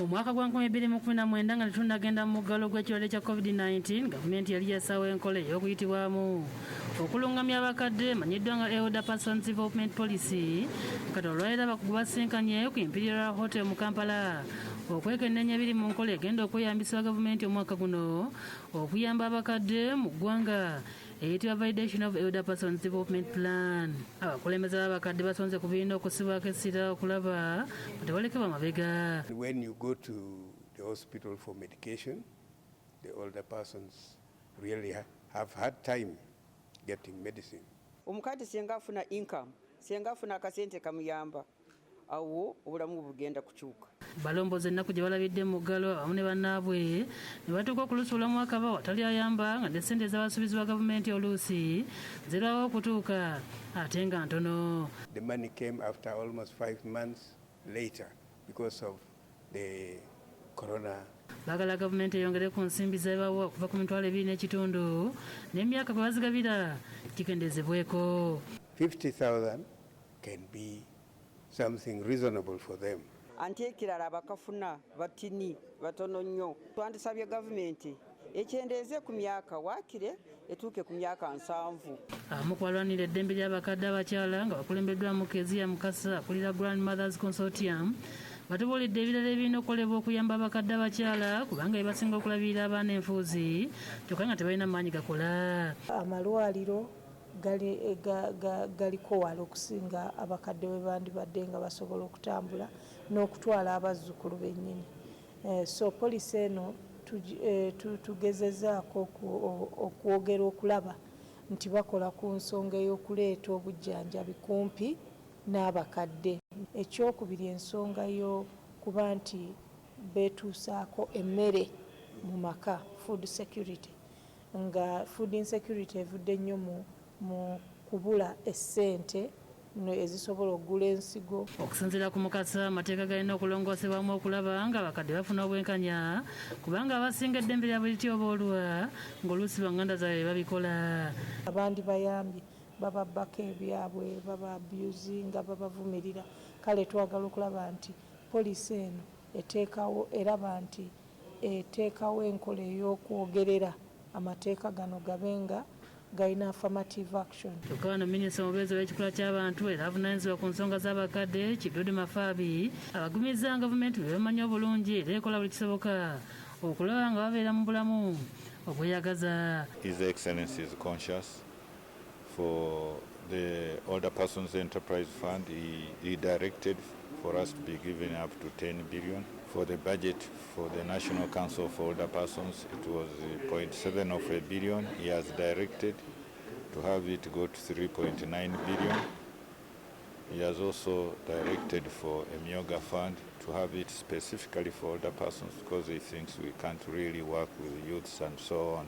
Mu mwaka gwa 2019 nga tunagenda mu muggalo gw'ekirwadde kya COVID-19, gavumenti yali yasaawo enkola ey'okuyitibwamu okulungamya abakadde manyiddwa nga Elder Persons Development Policy. Kati olwaleero abakugu basinkanye ku Imperial Royale Hotel mu Kampala okwekennenya ebiri mu nkola egenda okweyambisa gavumenti omwaka guno okuyamba abakadde mu ggwanga eyitibwa Validation of Elder Persons Development Plan. Abakulembeze b'abakadde basonze ku birina okusibwako essira okulaba nga tebalekebwa mabega. When you go to the hospital for medication, the older persons really have had time getting medicine. Omukadde singa afuna income, singa afuna akasente kamuyamba, awo obulamu bugenda kukyuka. Balomboze ennaku gye balabidde mu muggalo awamu ne bannaabwe ne batuuka okulusuula mu akaba watali ayamba nga ne ssente z'abasuubizi ba gavumenti oluusi zirwawo okutuuka ate nga ntono. The money came after almost 5 months later because of the corona. Baagala gavumenti eyongere ku nsimbi zebawa okuva ku mitwalo 2.5 n'emyaka gwe bazigabira kikendezebweko. 50,000 can be something reasonable for them. Anti ekirala bakafuna batini batono nnyo. Twandisabye gavumenti ekyendeze ku myaka waakire etuuke ku myaka 7. Abamu kwalwanira eddembe ly'abakadde abakyala nga bakulembeddwamu Kezia Mukasa akulira Grandmothers Consortium batubuulidde ebirala ebirina okukolebwa okuyamba abakadde abakyala kubanga bebasinga okulabirira abaana enfuuzi kyokka nga tebalina maanyi gakola. Amalwaliro galiko wala okusinga abakadde bwe bandibadde nga basobola okutambula n'okutwala abazzukulu bennyini. So poliisi eno tugezezaako okwogera okulaba nti bakola ku nsonga ey'okuleeta obujjanjabi kumpi n'abakadde. Ekyokubiri ensonga y'okuba nti beetuusaako emmere mu maka, food security, nga food insecurity evudde nnyo mu kubula essente ezisobola okugula ensigo. Okusinziira ku Mukasa, amateeka galina okulongoosebwamu okulaba nga abakadde bafuna obwenkanya kubanga abasinga eddembe lyabwe lityoboolwa ng'oluusi banganda zaabwe babikola. Abandi bayambye bababbako ebyabwe baba abusinga babavumirira. Kale twagala okulaba nti poliisi eno eteekawo eraba nti eteekawo enkola ey'okwogerera amateeka gano gabenga galina affirmative action. Kyokka wano minisita omubeezi w'ekikula ky'abantu era avunaanyizibwa ku nsonga z'abakadde Kidudu Mafaabi abagumizza gavumenti be bamanyi obulungi era ekola buli kisoboka okulaba nga babeera mu bulamu obweyagaza. His Excellency is conscious for the Older Persons Enterprise Fund. He directed for us to be given up to 10 billion. For the budget for the National Council for Older Persons, it was 0.7 of a billion. He has directed to have it go to 3.9 billion. He has also directed for a Myoga fund to have it specifically for older persons because he thinks we can't really work with youths and so on.